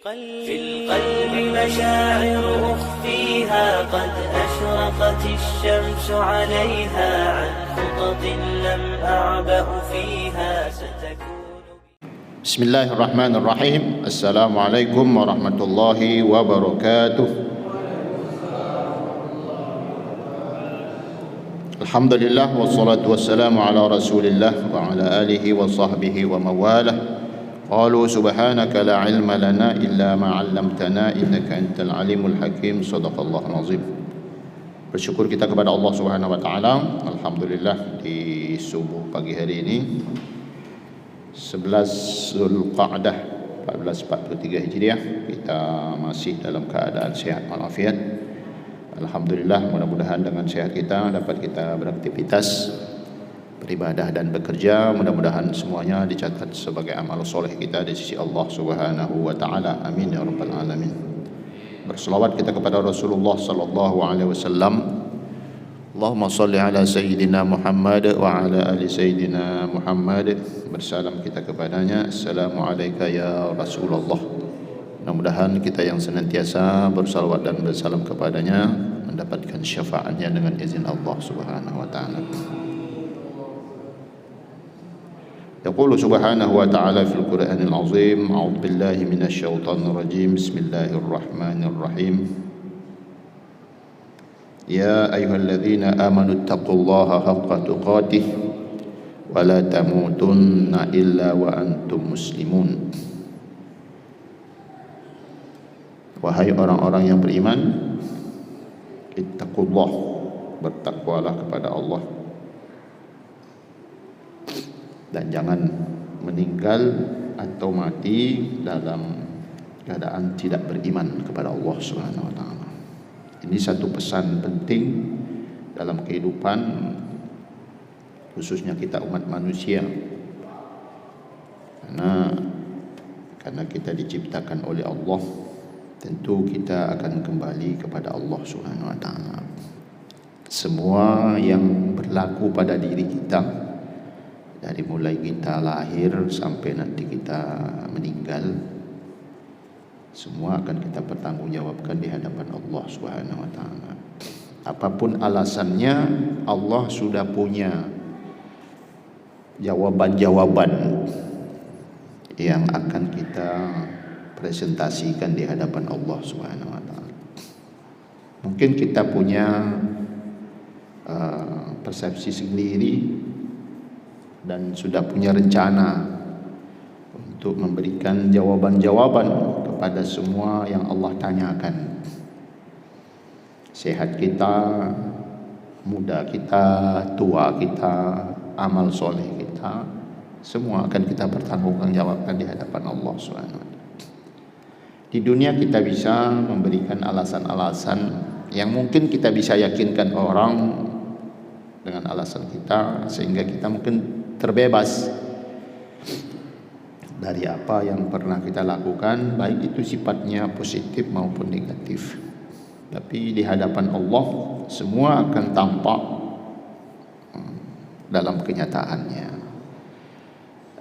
في القلب مشاعر أخفيها قد أشرقت الشمس عليها عن خطط لم أعبأ فيها ستكون. بسم الله الرحمن الرحيم. السلام عليكم ورحمة الله وبركاته. الحمد لله والصلاة والسلام على رسول الله وعلى آله وصحبه ومواله. قالوا سبحانك لا علم لنا إلا ما علمتنا إنك أنت العليم الحكيم. صدق الله العظيم. Bersyukur kita kepada Allah Subhanahu wa taala. Alhamdulillah di subuh pagi hari ini 11 Zulqa'dah 1443 Hijriah kita masih dalam keadaan sehat walafiat. Alhamdulillah, mudah-mudahan dengan sehat kita dapat kita beraktivitas, beribadah dan bekerja. Mudah-mudahan semuanya dicatat sebagai amal soleh kita di sisi Allah Subhanahu wa taala. Amin ya rabbal alamin. Berselawat kita kepada Rasulullah sallallahu alaihi wasallam. Allahumma salli ala sayyidina Muhammad wa ala ali sayyidina Muhammad. Bersalam kita kepadanya. Assalamu alayka ya Rasulullah. Mudah-mudahan kita yang senantiasa bersalawat dan bersalam kepadanya mendapatkan syafaatnya dengan izin Allah Subhanahu wa taala. يقول سبحانه وتعالى في القرآن العظيم: أعوذ بالله من الشيطان الرجيم بسم الله الرحمن الرحيم يا أيها الذين آمنوا اتقوا الله حق تقاته ولا تموتن إلا وأنتم مسلمون. Wahai orang-orang yang beriman, ittaqullah, bertakwalah kepada Allah, dan jangan meninggal atau mati dalam keadaan tidak beriman kepada Allah Subhanahu wa taala. Ini satu pesan penting dalam kehidupan khususnya kita umat manusia. Karena kita diciptakan oleh Allah, tentu kita akan kembali kepada Allah Subhanahu wa taala. Semua yang berlaku pada diri kita, dari mulai kita lahir sampai nanti kita meninggal, semua akan kita pertanggungjawabkan di hadapan Allah Subhanahu wa taala. Apapun alasannya, Allah sudah punya jawaban-jawaban yang akan kita presentasikan di hadapan Allah Subhanahu wa taala. Mungkin kita punya persepsi sendiri dan sudah punya rencana untuk memberikan jawaban-jawaban kepada semua yang Allah tanyakan. Sehat kita, muda kita, tua kita, amal soleh kita, semua akan kita pertanggungjawabkan di hadapan Allah SWT. Di dunia kita bisa memberikan alasan-alasan yang mungkin kita bisa yakinkan orang dengan alasan kita, sehingga kita mungkin terbebas dari apa yang pernah kita lakukan, baik itu sifatnya positif maupun negatif. Tapi di hadapan Allah semua akan tampak dalam kenyataannya.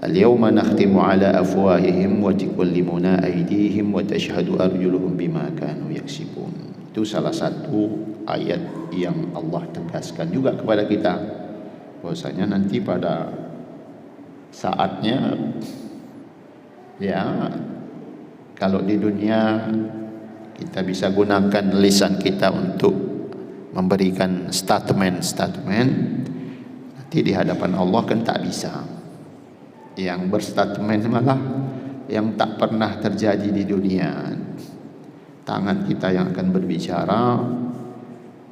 Al-yawma nakhtimu ala afwahihim wa tukallimuna aydihim wa tashhadu arjuluhum bima kanu yaksibun. Itu salah satu ayat yang Allah tegaskan juga kepada kita, bahwasanya nanti pada saatnya, ya, kalau di dunia kita bisa gunakan lisan kita untuk memberikan statement, nanti di hadapan Allah kan tak bisa. Yang berstatement malah yang tak pernah terjadi di dunia. Tangan kita yang akan berbicara,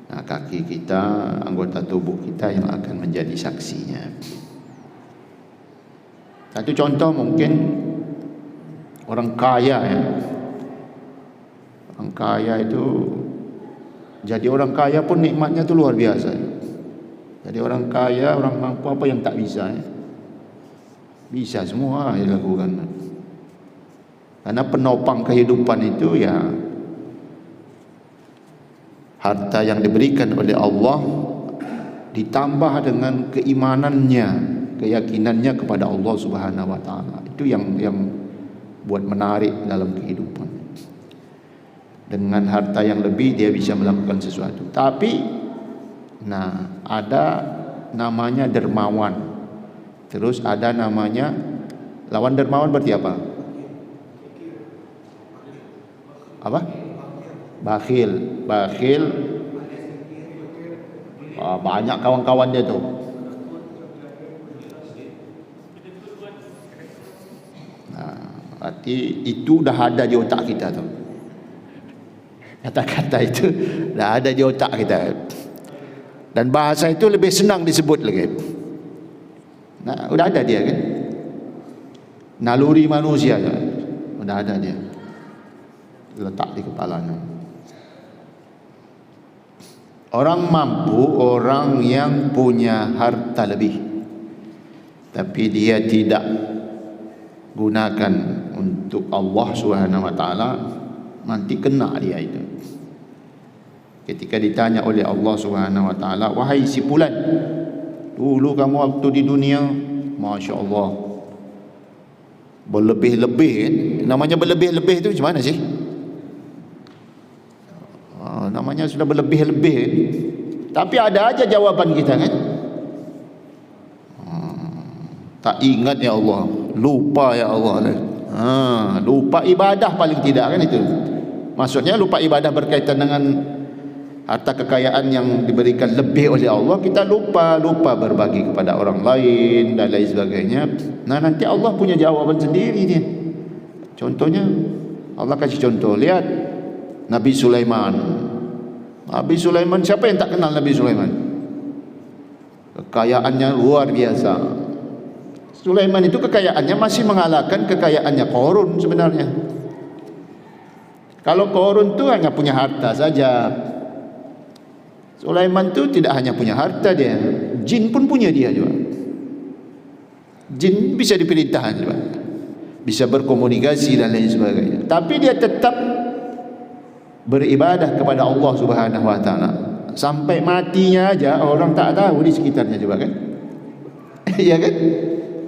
nah, kaki kita, anggota tubuh kita yang akan menjadi saksinya. Satu contoh mungkin orang kaya, ya. Orang kaya itu, jadi orang kaya pun nikmatnya itu luar biasa. Jadi orang kaya, orang mampu, apa yang tak bisa, ya? Bisa semua dilakukan. Karena penopang kehidupan itu ya harta yang diberikan oleh Allah ditambah dengan keimanannya, keyakinannya kepada Allah Subhanahu wa taala. Itu yang buat menarik dalam kehidupan. dengan harta yang lebih dia bisa melakukan sesuatu. Tapi ada namanya dermawan. Terus ada namanya lawan dermawan berarti apa? Apa? Bakhil. Banyak kawan-kawan dia tu. Berarti itu dah ada di otak kita tu. Kata-kata itu dah ada di otak kita. Dan bahasa itu lebih senang disebut lagi. Udah ada dia kan. Naluri manusia tu. Udah ada dia. Letak di kepalanya. Orang mampu, orang yang punya harta lebih, tapi dia tidak gunakan untuk Allah Subhanahu wa taala, nanti kena dia itu. Ketika ditanya oleh Allah Subhanahu wa taala, wahai si fulan, dulu kamu waktu di dunia, masya-Allah, berlebih-lebih kan? Namanya berlebih-lebih itu macam mana sih? Namanya sudah berlebih-lebih kan? Tapi ada aja jawaban kita kan? Tak ingat ya Allah, lupa ya Allah. Lupa ibadah paling tidak kan itu. Maksudnya lupa ibadah berkaitan dengan harta kekayaan yang diberikan lebih oleh Allah, kita lupa berbagi kepada orang lain dan lain sebagainya. Nanti Allah punya jawaban sendiri dia. Contohnya Allah kasih contoh, lihat Nabi Sulaiman. Nabi Sulaiman, siapa yang tak kenal Nabi Sulaiman? Kekayaannya luar biasa. Sulaiman itu kekayaannya masih mengalahkan kekayaannya Qarun sebenarnya. Kalau Qarun itu hanya punya harta saja, Sulaiman itu tidak hanya punya harta dia, jin pun punya dia juga. Jin bisa diperintahkan juga, bisa berkomunikasi dan lain sebagainya. Tapi dia tetap beribadah kepada Allah Subhanahu wa taala. Sampai matinya aja orang tak tahu di sekitarnya juga kan? Iya kan?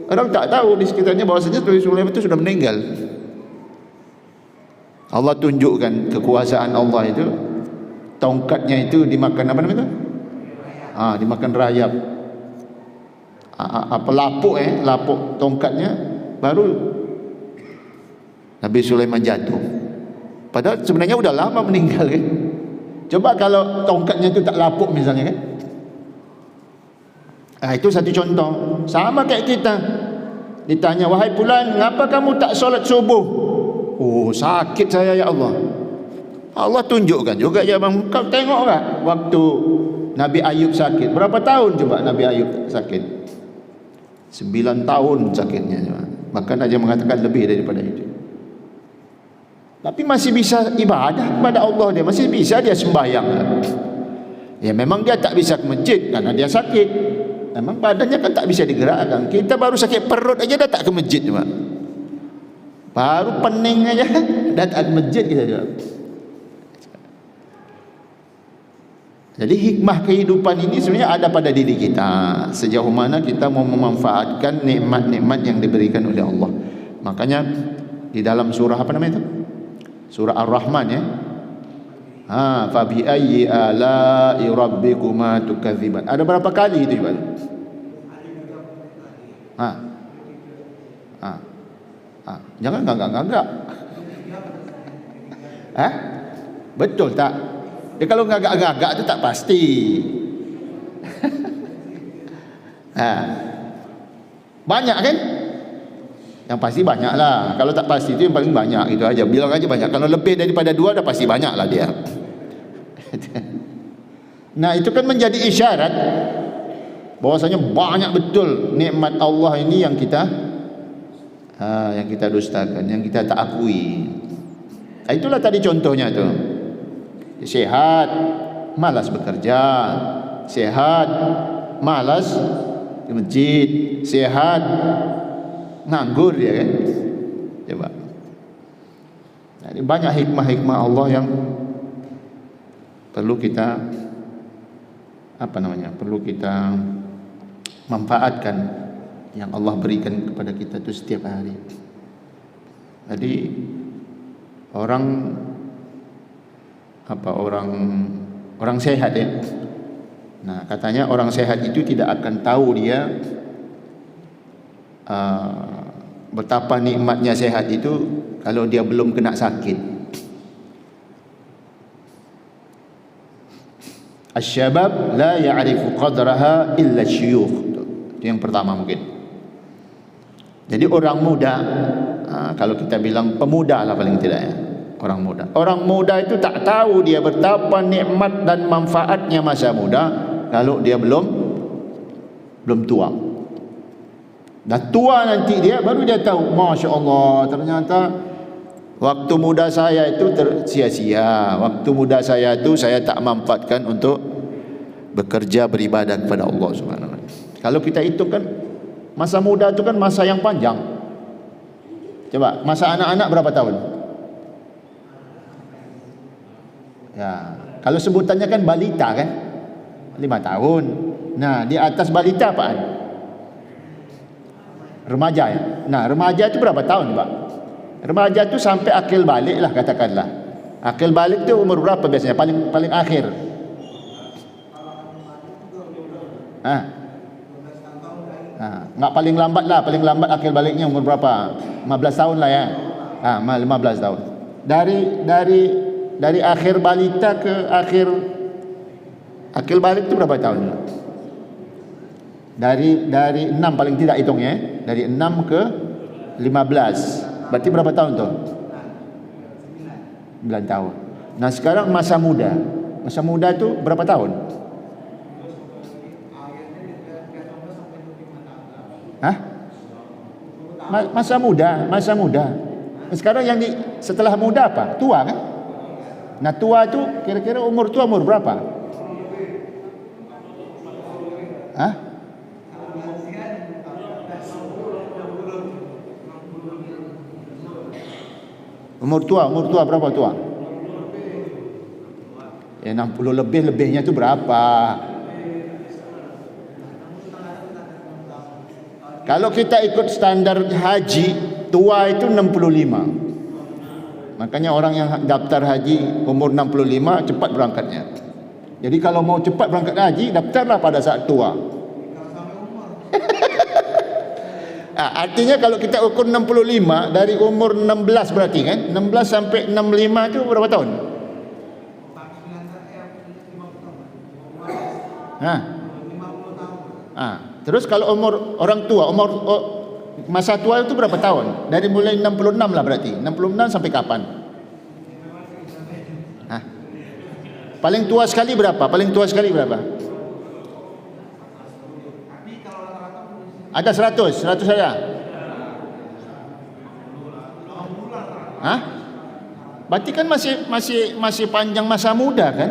Orang tak tahu di sekitarnya bahwasanya Sulaiman itu sudah meninggal. Allah tunjukkan kekuasaan Allah itu. Tongkatnya itu dimakan apa namanya itu? Dimakan rayap. Lapuk tongkatnya, baru Nabi Sulaiman jatuh. Padahal sebenarnya udah lama meninggal kan. Coba kalau tongkatnya itu tak lapuk misalnya kan. Itu satu contoh. Sama kayak kita. Ditanya, wahai fulan, ngapa kamu tak solat subuh? Oh, sakit saya ya Allah. Allah tunjukkan juga ya bang. Kau tengok tak waktu Nabi Ayub sakit, berapa tahun coba Nabi Ayub sakit? 9 tahun sakitnya. Bahkan aja mengatakan lebih daripada itu. Tapi masih bisa ibadah kepada Allah, dia masih bisa dia sembahyang. Ya memang dia tak bisa ke masjid karena dia sakit. Memang badannya kan tak bisa digerakkan. Kita baru sakit perut aja dah tak ke masjid cuma. Baru pening aja dah tak ke masjid kita juga. Jadi hikmah kehidupan ini sebenarnya ada pada diri kita. Sejauh mana kita mau memanfaatkan nikmat-nikmat yang diberikan oleh Allah. Makanya di dalam surah apa namanya itu? Surah Ar-Rahman ya. Fa bi ayyi ala'i rabbikuma tukadziban. Ada berapa kali itu juga? Jangan enggak. Betul tak? Ya kalau gagak-gagak itu tak pasti. Banyak kan? Yang pasti banyak lah. Kalau tak pasti itu yang paling banyak, itu aja. Bilang aja banyak. Kalau lebih daripada 2 dah pasti banyak lah dia. Nah itu kan menjadi isyarat bahwasanya banyak betul nikmat Allah ini yang kita dustakan, yang kita tak akui. Itulah tadi contohnya tu. Sehat, malas bekerja. Sehat, malas ke masjid. Sehat, nganggur dia kan. Coba. Jadi banyak hikmah-hikmah Allah yang perlu kita perlu kita manfaatkan, yang Allah berikan kepada kita itu setiap hari. Jadi orang orang sehat ya. Nah, katanya orang sehat itu tidak akan tahu dia betapa nikmatnya sehat itu kalau dia belum kena sakit. Asy-syabab la ya'rifu qadraha illa syuyukh. Itu yang pertama mungkin. Jadi orang muda, kalau kita bilang pemuda lah paling tidak ya, orang muda. Orang muda itu tak tahu dia betapa nikmat dan manfaatnya masa muda kalau dia belum tua. Dah tua nanti dia baru dia tahu, Masya Allah, ternyata waktu muda saya itu sia-sia. Waktu muda saya itu saya tak manfaatkan untuk bekerja beribadah kepada Allah Subhanahu wa taala. Kalau kita hitung kan masa muda itu kan masa yang panjang. Coba masa anak-anak berapa tahun? Ya, kalau sebutannya kan balita kan? 5 tahun. Nah, di atas balita apaan? Remaja ya. Nah, remaja itu berapa tahun, Pak? Remaja itu sampai akil balik lah katakanlah. Akil balik itu umur berapa biasanya? Paling akhir. Nggak paling lambat lah. Paling lambat akil baliknya umur berapa? 15 tahun lah ya. 15 tahun. Dari akhir balita ke akhir akil balik itu berapa tahun? Dari 6 paling tidak hitungnya. Dari 6 ke 15. Berarti berapa tahun tuh? 9 tahun. Nah, sekarang masa muda. Masa muda itu berapa tahun? Masa muda. Sekarang yang setelah muda apa? Tua kan? Nah, tua itu kira-kira umur berapa? Umur tua berapa tua? Ya 60 lebihnya itu berapa? Kalau kita ikut standar haji, tua itu 65. Makanya orang yang daftar haji umur 65 cepat berangkatnya. Jadi kalau mau cepat berangkat haji, daftarlah pada saat tua. Artinya kalau kita ukur 65 dari umur 16 berarti kan? 16 sampai 65 itu berapa tahun? Terus kalau umur orang tua, masa tua itu berapa tahun? Dari mulai 66 lah berarti. 66 sampai kapan? Paling tua sekali berapa? Ada 100 saja. Berarti kan masih panjang masa muda kan?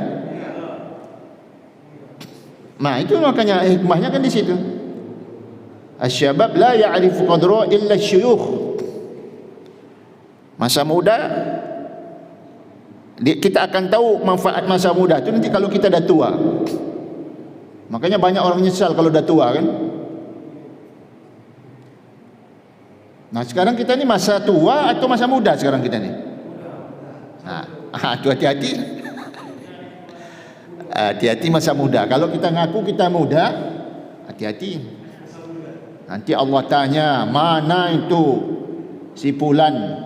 Nah, itu makanya hikmahnya kan di situ. Asy-syabab la ya'rifu qadra illa syuyukh. Masa muda kita akan tahu manfaat masa muda itu nanti kalau kita dah tua. Makanya banyak orang nyesal kalau dah tua kan? Nah, sekarang kita ni masa tua atau masa muda sekarang kita ni? Itu hati-hati. Hati-hati masa muda. Kalau kita ngaku kita muda, hati-hati. Nanti Allah tanya, mana itu si fulan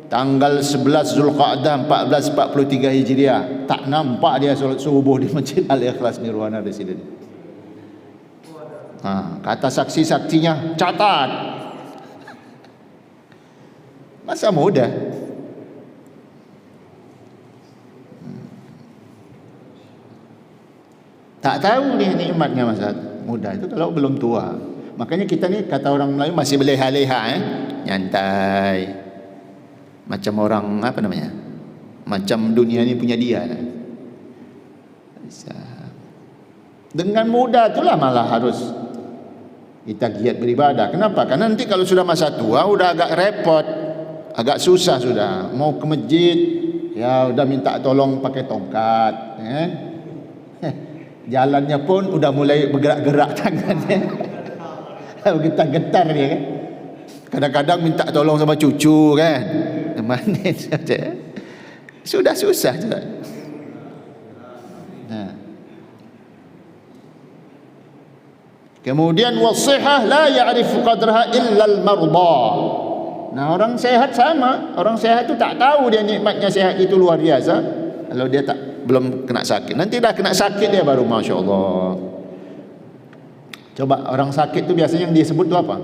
tanggal 11 Zulqa'dah 1443 Hijriah, tak nampak dia solat subuh di Masjid Al-Ikhlas Nirwana di sini. Kata saksi-saksinya, catat. Masa muda. Tak tahu dia nikmatnya masa muda itu kalau belum tua. Makanya kita ni kata orang Melayu masih berleha-leha nyantai. Macam orang macam dunia ni punya dia. Dengan muda itulah malah harus kita giat beribadah. Kenapa? Karena nanti kalau sudah masa tua udah agak repot. Agak susah sudah. Mau ke masjid, ya udah minta tolong pakai tongkat. Jalannya pun udah mulai bergerak-gerak tangannya. Getar-getar dia kan. Kadang-kadang minta tolong sama cucu kan. Mana saja. Sudah susah juga. Kemudian wasihah la ya'rifu qadraha illa al-marda. Nah, orang sehat sama. Orang sehat tu tak tahu dia nikmatnya sehat itu luar biasa kalau dia belum kena sakit. Nanti dah kena sakit dia baru masya-Allah. Coba orang sakit tu biasanya yang dia sebut tu apa?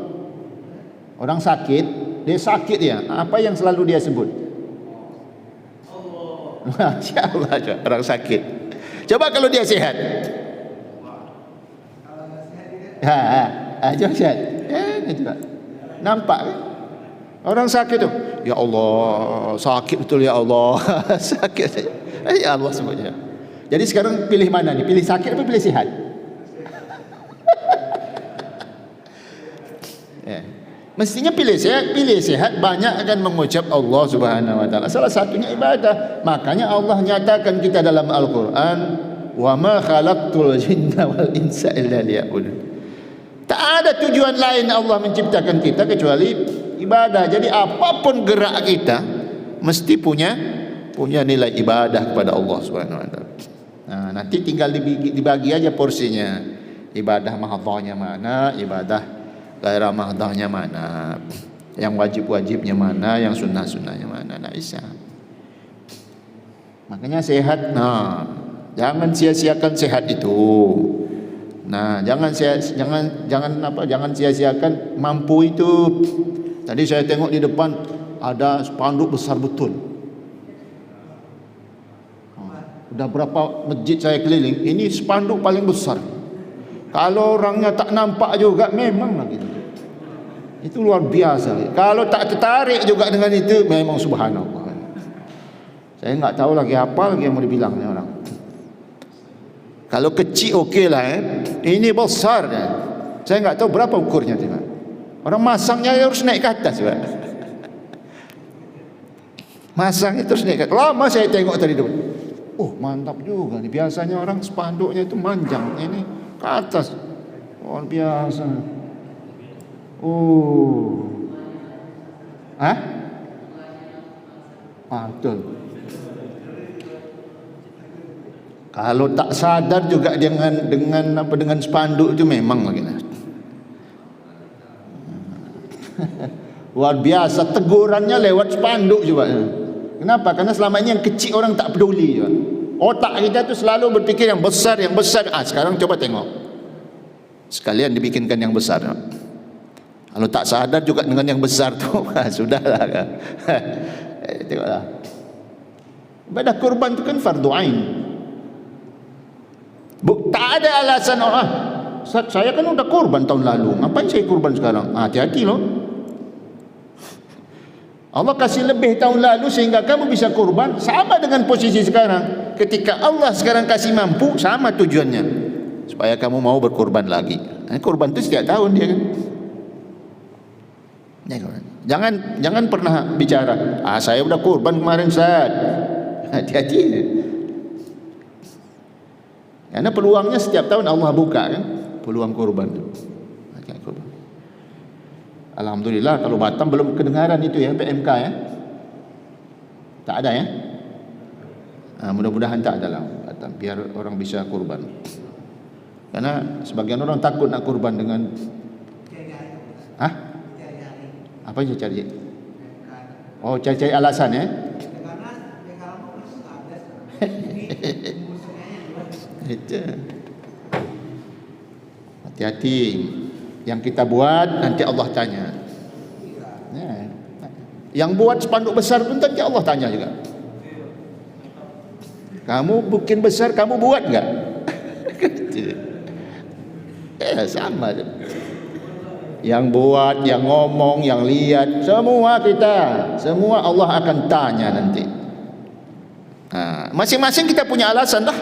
Orang sakit, dia sakit dia. Apa yang selalu dia sebut? Allah. Masya-Allah, orang sakit. Coba kalau dia sehat. Coba sehat. Coba. Nampak kan? Orang sakit tu, ya Allah, sakit betul ya Allah. Sakit. Ya Allah sebutnya. Jadi sekarang pilih mana ni? Pilih sakit atau pilih sihat? Mestinya pilih sehat. Pilih sehat, banyak akan mengucap Allah Subhanahu wa taala. Salah satunya ibadah. Makanya Allah nyatakan kita dalam Al-Quran, wa ma khalaqtul jinna wal insa illa liya'budun. Tak ada tujuan lain Allah menciptakan kita kecuali ibadah. Jadi apapun gerak kita mesti punya nilai ibadah kepada Allah Subhanahu wa taala. Nah, nanti tinggal dibagi aja porsinya. Ibadah mahdhahnya mana, ibadah ghairah mahdhahnya mana, yang wajib-wajibnya mana, yang sunnah-sunnahnya mana. Tak bisa. Makanya sehat, jangan sia-siakan sehat itu. Nah, jangan sia-siakan mampu itu. Tadi saya tengok di depan ada spanduk besar betul. Udah berapa masjid saya keliling, ini spanduk paling besar. Kalau orangnya tak nampak juga memang lagi. Itu luar biasa. Kalau tak tertarik juga dengan itu, memang subhanallah. Saya enggak tahu lagi apa lagi yang mau dibilang ni orang. Kalau kecil okeylah, ini besar dah. Saya enggak tahu berapa ukurnya tu. Orang masangnya harus naik ke atas juga. Masang itu harus naik ke atas. Lama saya tengok tadi tu. Oh, mantap juga ni. Biasanya orang spanduknya itu manjang, ini ke atas. Luar biasa. Oh. Betul. Kalau tak sadar juga dengan spanduk itu memang lagi. Luar biasa, tegurannya lewat spanduk juga. Kenapa? Karena selama ini yang kecil orang tak peduli juga. Otak kita tu selalu berfikir yang besar. Sekarang coba tengok. Sekalian dibikinkan yang besar. Kalau tak sadar juga dengan yang besar tu, sudahlah kan. Tengoklah. Ibadah kurban tu kan fardu ain. Tak ada alasan orang, saya kan udah kurban tahun lalu, ngapain saya kurban sekarang? Hati-hati loh. Allah kasih lebih tahun lalu sehingga kamu bisa kurban. Sama dengan posisi sekarang. Ketika Allah sekarang kasih mampu, sama tujuannya, supaya kamu mau berkurban lagi. Kurban itu setiap tahun dia kan. Jangan pernah bicara, saya udah kurban kemarin Ustaz. Hati-hati. Karena peluangnya setiap tahun Allah buka kan, peluang kurban itu. Alhamdulillah kalau Batam belum kedengaran itu ya, PMK ya. Tak ada ya. Mudah-mudahan tak ada lah Batam, biar orang bisa kurban. Karena sebagian orang takut nak kurban dengan apa yang cari? Oh, cari alasan ya. Hati-hati, yang kita buat nanti Allah tanya. Yang buat spanduk besar pun nanti Allah tanya juga. Kamu bikin besar, kamu buat enggak? Sama. Yang buat, yang ngomong, yang lihat, semua semua Allah akan tanya nanti. Masing-masing kita punya alasan dah.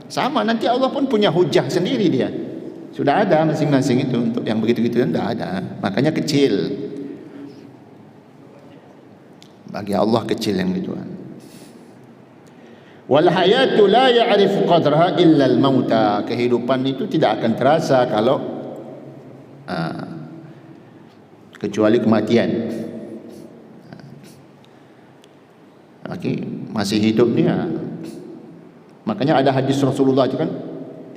Sama, nanti Allah pun punya hujah sendiri dia. Sudah ada masing-masing itu. Untuk yang begitu-gitu kan dah ada. Makanya kecil. Bagi Allah kecil yang gituan. Wal hayatu la ya'rifu qadraha illa al mauta. Kehidupan itu tidak akan terasa kalau kecuali kematian. Masih hidup ni makanya ada hadis Rasulullah itu kan,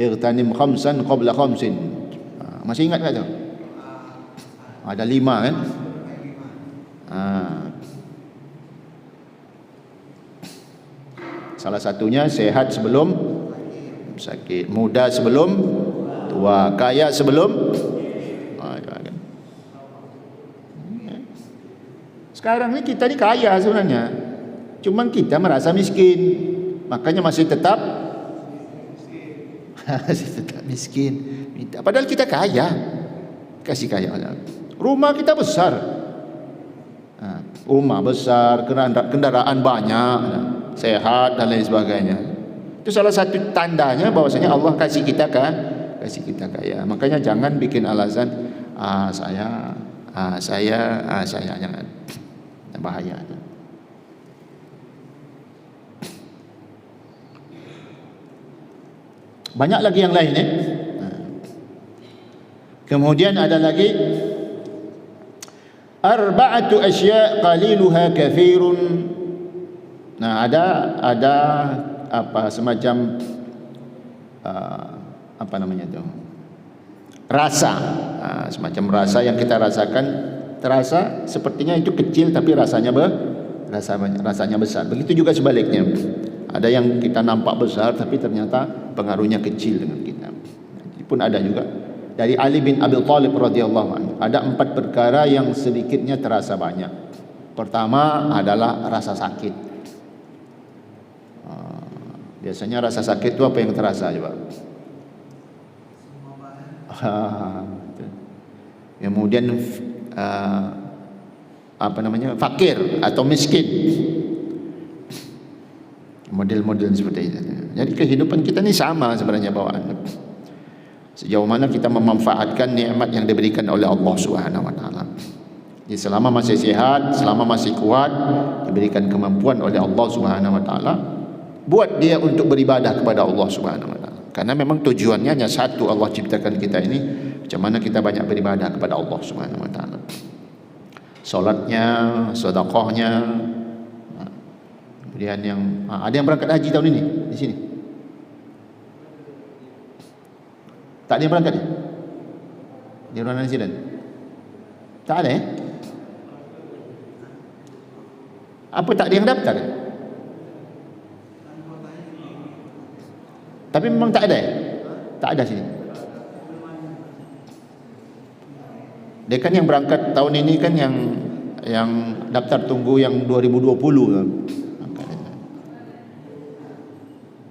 irtanim khamsan qabla khamsin. Masih ingat tak tu? Ada 5 kan? Salah satunya sehat sebelum sakit, muda sebelum tua, kaya sebelum kan? Sekarang ni kita ni kaya sebenarnya, cuma kita merasa miskin, makanya masih tetap miskin. Padahal kita kaya, kasih kaya. Rumah kita besar, rumah besar, kendaraan banyak, sehat dan lain sebagainya. Itu salah satu tandanya bahwasanya Allah kasih kita kaya. Makanya jangan bikin alasan saya jangan, bahaya. Banyak lagi yang lain Kemudian ada lagi arba'atu asya' qaliluha kathirun. Nah, ada semacam apa namanya itu? Rasa. Semacam rasa yang kita rasakan, terasa sepertinya itu kecil tapi rasanya besar. Begitu juga sebaliknya. Ada yang kita nampak besar tapi ternyata pengaruhnya kecil dengan kita. Itu pun ada juga. Dari Ali bin Abi Thalib radhiyallahu anhu, ada 4 perkara yang sedikitnya terasa banyak. Pertama adalah rasa sakit. Biasanya rasa sakit itu apa yang terasa coba? Kemudian fakir atau miskin. Model-model seperti itu. Jadi kehidupan kita ni sama sebenarnya bawaan. Sejauh mana kita memanfaatkan nikmat yang diberikan oleh Allah Subhanahu wa taala. Jadi selama masih sihat, selama masih kuat, diberikan kemampuan oleh Allah Subhanahu wa taala, buat dia untuk beribadah kepada Allah Subhanahu wa taala. Karena memang tujuannya hanya satu, Allah ciptakan kita ini macam mana kita banyak beribadah kepada Allah Subhanahu wa taala. Salatnya, sedekahnya. Kemudian yang ada yang berangkat haji tahun ini di sini. Tak ada yang berangkat ni? Di Rwanda New Zealand? Tak ada Apa tak ada yang daftar? Tapi memang tak ada Tak ada sini. Dia kan yang berangkat tahun ini kan yang daftar tunggu yang 2020 kan.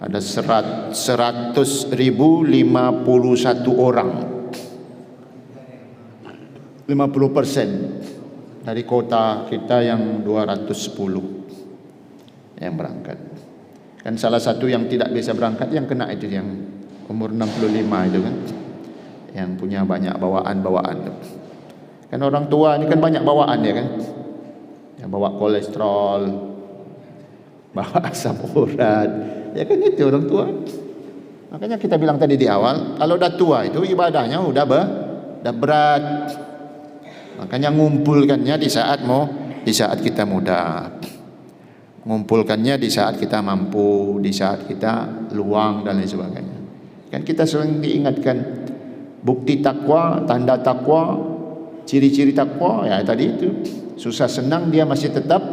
Ada 100.051 orang, 50% dari kota kita yang 210 yang berangkat. Kan salah satu yang tidak bisa berangkat yang kena itu yang umur 65 itu kan, yang punya banyak bawaan-bawaan. Kan orang tua ini kan banyak bawaan dia kan, yang bawa kolesterol, bawa asam urat. Ya kan itu orang tua. Makanya kita bilang tadi di awal, kalau dah tua itu ibadahnya udah berat. Makanya ngumpulkannya di saat kita muda. Ngumpulkannya di saat kita mampu, di saat kita luang dan lain sebagainya. Kan kita sering diingatkan bukti takwa, tanda takwa, ciri-ciri takwa ya tadi itu. Susah senang dia masih tetap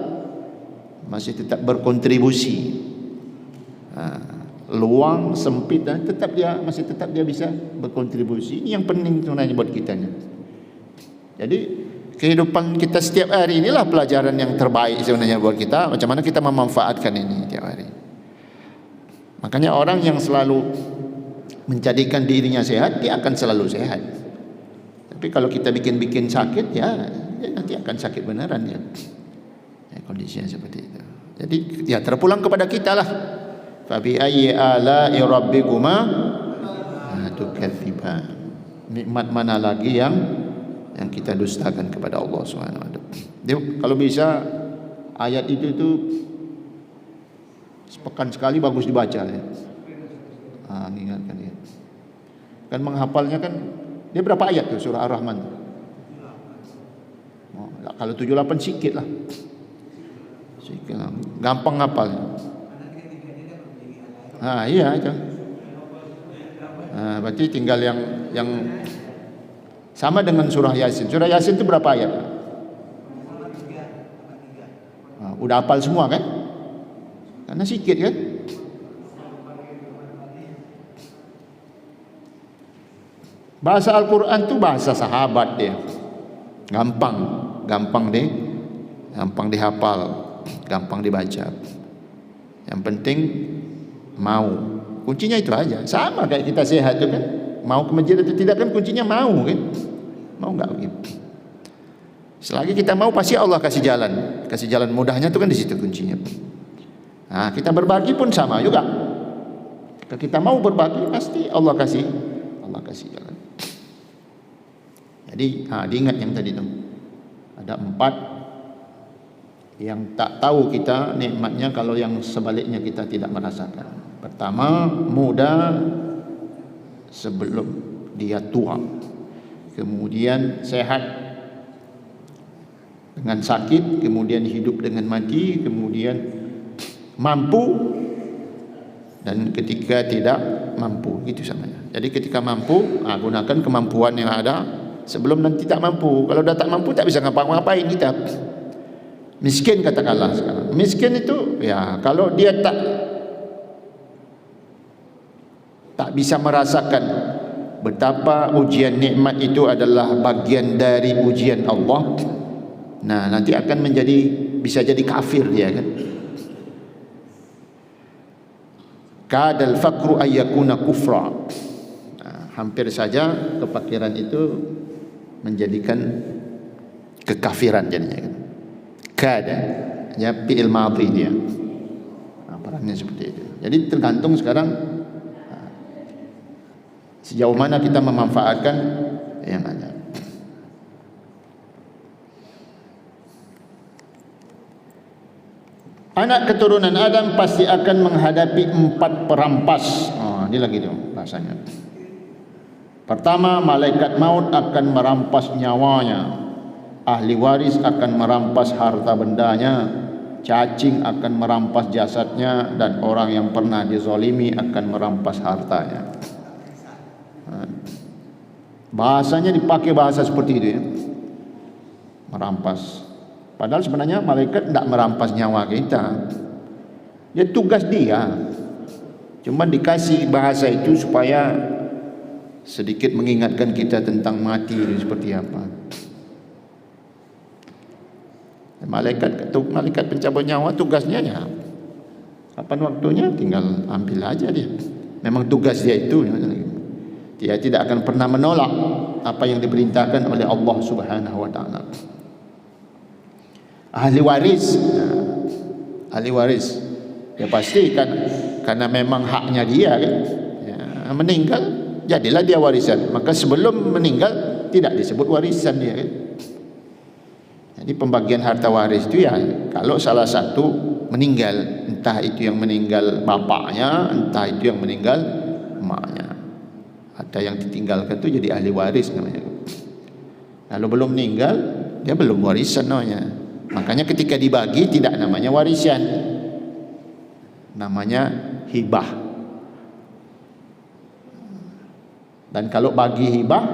berkontribusi. Luang sempit dan masih tetap dia bisa berkontribusi. Ini yang penting sebenarnya buat kita ni. Jadi kehidupan kita setiap hari inilah pelajaran yang terbaik sebenarnya buat kita, macam mana kita memanfaatkan ini setiap hari. Makanya orang yang selalu menjadikan dirinya sehat, dia akan selalu sehat. Tapi kalau kita bikin sakit, ya nanti akan sakit beneran ya. Kondisinya seperti itu. Jadi ya terpulang kepada kita lah. Fabi ayyi ala'i rabbikuma tukadziban. Nikmat mana lagi yang kita dustakan kepada Allah Subhanahu wa taala. Dia kalau bisa ayat itu sepekan sekali bagus dibaca ya. Ingatkan dia. Kan menghafalnya kan dia berapa ayat tuh surah Ar-Rahman? Kalau 78 sikit lah. Sikit lah. Gampang hafalnya. Iya itu. Berarti tinggal yang Sama dengan surah Yasin. Surah Yasin itu berapa ayat? Udah hafal semua kan? Karena sikit kan? Bahasa Al-Quran itu bahasa sahabat dia. Gampang dihafal, gampang dibaca. Yang penting mau. Kuncinya itu aja. Sama kayak kita sehat itu kan. Mau ke masjid atau tidak kan kuncinya mau kan. Mau enggak begitu. Selagi kita mau pasti Allah kasih jalan. Kasih jalan mudahnya itu kan di situ kuncinya. Nah, kita berbagi pun sama juga. Jika kita mau berbagi pasti Allah kasih jalan. Jadi diingat yang tadi tu. Ada 4 yang tak tahu kita nikmatnya kalau yang sebaliknya kita tidak merasakan. Pertama, muda sebelum dia tua. Kemudian sehat dengan sakit, kemudian hidup dengan mati, kemudian mampu dan ketika tidak mampu, gitu samanya. Jadi ketika mampu, gunakan kemampuan yang ada sebelum nanti tak mampu. Kalau dah tak mampu tak bisa ngapa-ngapain kita. Miskin katakanlah sekarang. Miskin itu ya kalau dia tak bisa merasakan betapa ujian nikmat itu adalah bagian dari ujian Allah. Nah, nanti akan bisa jadi kafir dia kan. Kadal faqru ayyakuna kufra. Hampir saja kefakiran itu menjadikan kekafiran jadinya kan. Kada ya fi'il madhi dia. Perannya seperti itu. Jadi tergantung sekarang sejauh mana kita memanfaatkan yang ada. Anak keturunan Adam pasti akan menghadapi 4 perampas. Ini lagi tu bahasanya. Pertama, malaikat maut akan merampas nyawanya. Ahli waris akan merampas harta bendanya. Cacing akan merampas jasadnya. Dan orang yang pernah dizalimi akan merampas hartanya. Bahasanya dipakai bahasa seperti itu ya. Merampas. Padahal sebenarnya malaikat tidak merampas nyawa kita. Dia tugas dia. Cuma dikasih bahasa itu supaya sedikit mengingatkan kita tentang mati seperti apa. Malaikat pencabut nyawa tugasnya ya. Kapan waktunya tinggal ambil aja dia. Memang tugas dia itu. Dia tidak akan pernah menolak apa yang diperintahkan oleh Allah Subhanahu wa taala. Ahli waris ya pasti kan karena memang haknya dia kan ya, meninggal jadilah dia warisan, maka sebelum meninggal tidak disebut warisan dia kan. Jadi pembagian harta waris itu ya kalau salah satu meninggal, entah itu yang meninggal bapaknya, entah itu yang meninggal emaknya, ada yang ditinggalkan itu jadi ahli waris namanya. Kalau belum meninggal dia belum warisan namanya. Makanya ketika dibagi tidak namanya warisan, namanya hibah. Dan kalau bagi hibah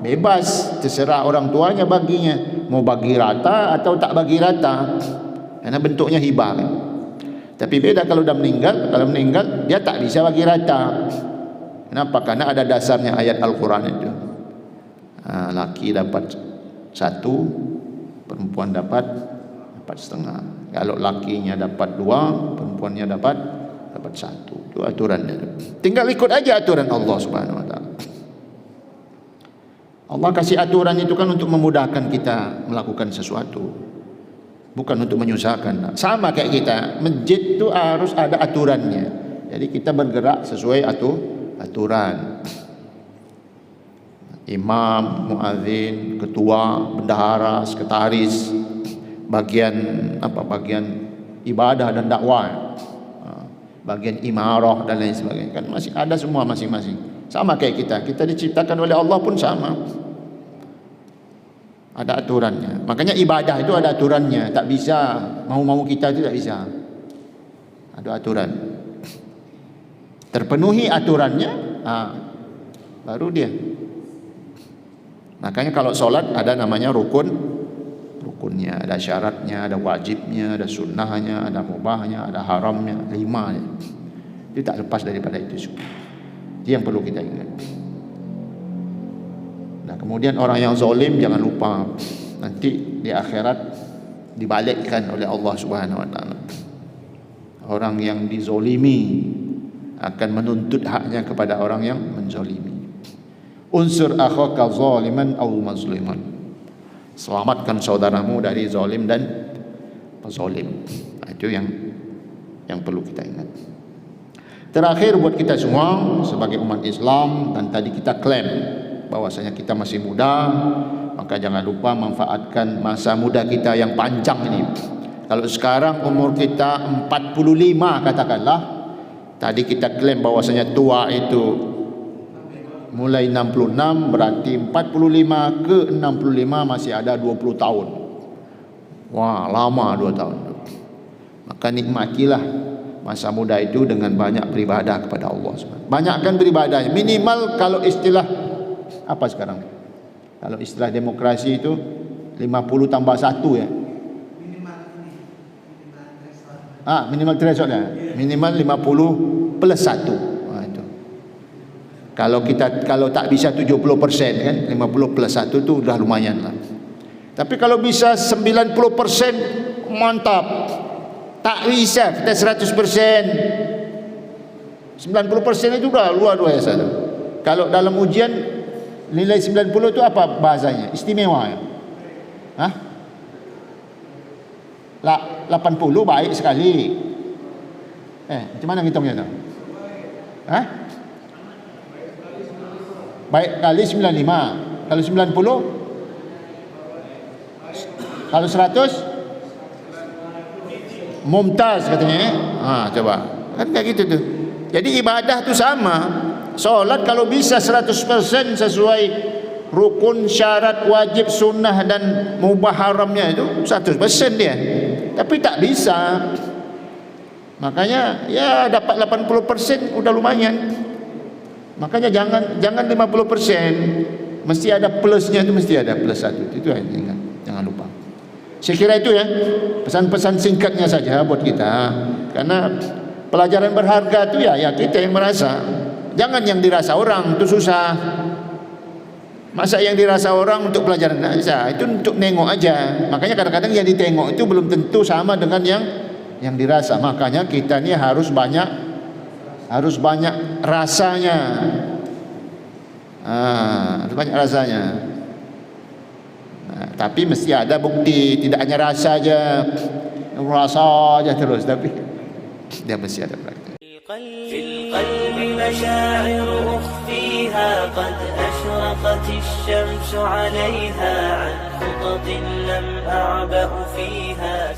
bebas, terserah orang tuanya baginya, mau bagi rata atau tak bagi rata, karena bentuknya hibah kan? Tapi beda kalau dah meninggal. Kalau meninggal dia tak bisa bagi rata. Kenapa? Karena ada dasarnya ayat Al-Quran itu. Laki dapat 1, perempuan dapat 4,5. Kalau lakinya dapat 2, perempuannya dapat 1. Itu aturannya. Tinggal ikut aja aturan Allah Subhanahu wa taala. Allah kasih aturan itu kan untuk memudahkan kita melakukan sesuatu, bukan untuk menyusahkan. Sama kayak kita, masjid itu harus ada aturannya. Jadi kita bergerak sesuai aturan. Imam, muadzin, ketua, bendahara, sekretaris, bagian ibadah dan dakwah, bagian imarah dan lain sebagainya, kan masih ada semua masing-masing. Sama kayak kita diciptakan oleh Allah pun sama, ada aturannya. Makanya ibadah itu ada aturannya, tak bisa mau-mau kita itu tak bisa. Ada aturan, terpenuhi aturannya, baru dia Makanya kalau solat ada namanya rukunnya, ada syaratnya, ada wajibnya, ada sunnahnya, ada mubahnya, ada haramnya, 5 ya. Itu tak lepas daripada itu semua. Itu yang perlu kita ingat. Nah, kemudian orang yang zalim jangan lupa nanti di akhirat dibalikkan oleh Allah Subhanahu wa taala. Orang yang dizolimi akan menuntut haknya kepada orang yang menzolimi. Unsur akhaka zaliman aw mazliman. Selamatkan saudaramu dari zalim dan pezalim. Itu yang perlu kita ingat. Terakhir buat kita semua sebagai umat Islam, dan tadi kita klaim bahwasanya kita masih muda, maka jangan lupa manfaatkan masa muda kita yang panjang ini. Kalau sekarang umur kita 45 katakanlah, tadi kita klaim bahwasanya tua itu mulai 66, berarti 45 ke 65 masih ada 20 tahun. Wah, lama 2 tahun. Maka nikmatilah masa muda itu dengan banyak beribadah kepada Allah. Banyakkan beribadah. Minimal kalau istilah apa sekarang? Kalau istilah demokrasi itu 50 tambah 1 ya. Minimal threshold ya. Minimal 50 plus 1. Itu. Kalau tak bisa 70% kan, 50 plus 1 tu udah lumayan lah. Tapi kalau bisa 90% mantap. Tak bisa kita 100%. 90% itu udah luar biasa tu. Kalau dalam ujian nilai 90 tu apa bahasanya? Istimewa ya. 80 baik sekali. Macam mana ngitungnya tu? Baik kali 95. Kalau 90? Kalau 100? Mumtaz katanya. Coba. Kan kayak gitu tu. Jadi ibadah tu sama. Solat kalau bisa 100% sesuai rukun, syarat, wajib, sunnah dan mubah haramnya itu 100% dia. Tapi tak bisa. Makanya ya dapat 80% udah lumayan. Makanya jangan 50%. Mesti ada plusnya, itu mesti ada plus 1. Itu yang ingat. Jangan lupa. Saya kira itu ya pesan-pesan singkatnya saja buat kita. Karena pelajaran berharga itu ya kita yang merasa. Jangan yang dirasa orang, itu susah. Masa yang dirasa orang untuk pelajaran bisa, itu untuk nengok aja. Makanya kadang-kadang yang ditengok itu belum tentu sama dengan yang dirasa. Makanya kita ni harus banyak rasanya. Harus banyak rasanya. Tapi mesti ada bukti, tidak hanya rasa aja terus, tapi dia mesti ada praktik. في القلب مشاعر أخفيها قد أشرقت الشمس عليها عن خطط لم أعبأ فيها